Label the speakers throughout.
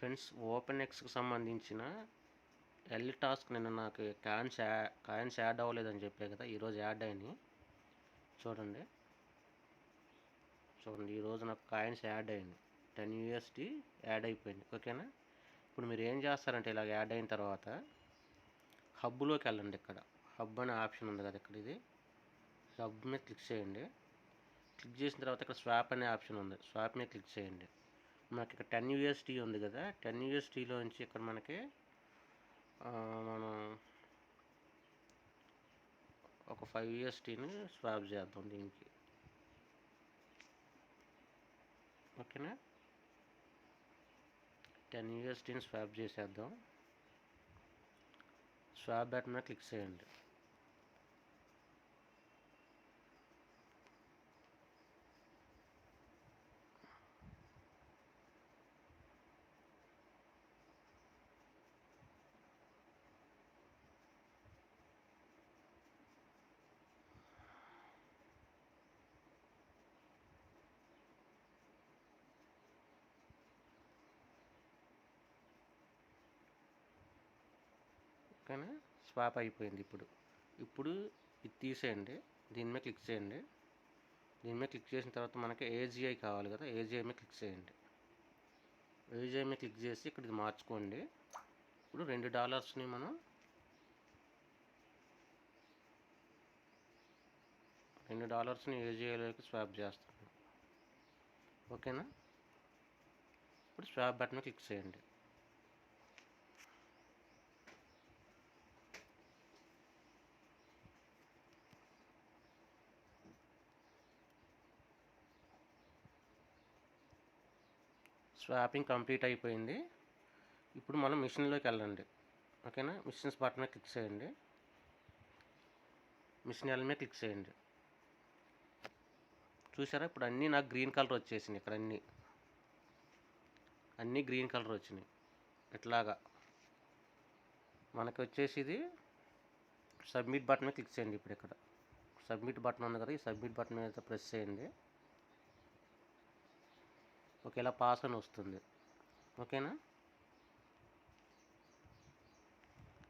Speaker 1: Friends, open ఎక్స్కి సంబంధించిన L task నిన్న నాకు కాయిన్స్ యాడ్ అవ్వలేదని చెప్పే కదా, ఈరోజు యాడ్ అయినాయి. చూడండి ఈరోజు నాకు కాయిన్స్ యాడ్ అయింది. 10 USD యాడ్ అయిపోయింది. ఓకేనా. ఇప్పుడు మీరు ఏం చేస్తారంటే, ఇలాగ యాడ్ అయిన తర్వాత హబ్లోకి వెళ్ళండి. ఇక్కడ హబ్ అనే ఆప్షన్ ఉంది కదా, ఇక్కడ ఇది హబ్ మీద క్లిక్ చేయండి. క్లిక్ చేసిన తర్వాత ఇక్కడ స్వాప్ అనే ఆప్షన్ ఉంది, స్వాప్ మీద క్లిక్ చేయండి. మనకి ఇక్కడ 10 USD ఉంది కదా, 10 USDలోంచి ఇక్కడ మనకి మనం ఒక 5 USDని స్వాప్ చేద్దాం దీనికి. ఓకేనా, 10 USDని స్వాప్ చేసేద్దాం. స్వాప్ బటన్ మీద క్లిక్ చేయండి. ఓకేనా, స్వాప్ అయిపోయింది. ఇప్పుడు ఇది తీసేయండి. దీని మీద క్లిక్ చేయండి. దీని మీద క్లిక్ చేసిన తర్వాత మనకి AGI కావాలి కదా, AGI మీద క్లిక్ చేయండి. AGI మీద క్లిక్ చేసి ఇక్కడ ఇది మార్చుకోండి. ఇప్పుడు $2 మనం $2 AGIలోకి స్వాప్ చేస్తున్నాం. ఓకేనా, ఇప్పుడు స్వాప్ బటన్ మీద క్లిక్ చేయండి. స్వాపింగ్ కంప్లీట్ అయిపోయింది. ఇప్పుడు మనం మిషన్లోకి వెళ్ళండి. ఓకేనా, మిషన్స్ బటన్ మీద క్లిక్ చేయండి. మిషన్ ఎల్ మీద క్లిక్ చేయండి. చూసారా, ఇప్పుడు అన్నీ నాకు గ్రీన్ కలర్ వచ్చేసింది. ఇక్కడ అన్నీ గ్రీన్ కలర్ వచ్చినాయి. ఇట్లాగా మనకి వచ్చేసి ఇది సబ్మిట్ బటన్ మీద క్లిక్ చేయండి. ఇప్పుడు ఇక్కడ సబ్మిట్ బటన్ ఉంది కదా, ఈ సబ్మిట్ బటన్ మీద ప్రెస్ చేయండి. ఓకే, ఇలా పాస్ అని వస్తుంది. ఓకేనా,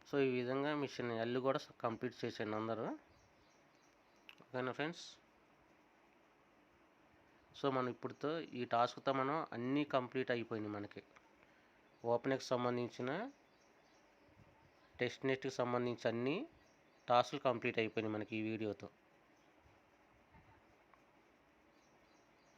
Speaker 1: సో ఈ విధంగా మిషన్ ఎల్ కూడా కంప్లీట్ చేసేయండి అందరూ. ఓకేనా ఫ్రెండ్స్, సో మనం ఇప్పుడుతో ఈ టాస్క్తో మనం అన్నీ కంప్లీట్ అయిపోయినాయి. మనకి ఓపెన్కి సంబంధించిన టెస్ట్ నెట్కి సంబంధించి అన్ని టాస్క్లు కంప్లీట్ అయిపోయినాయి మనకి ఈ వీడియోతో.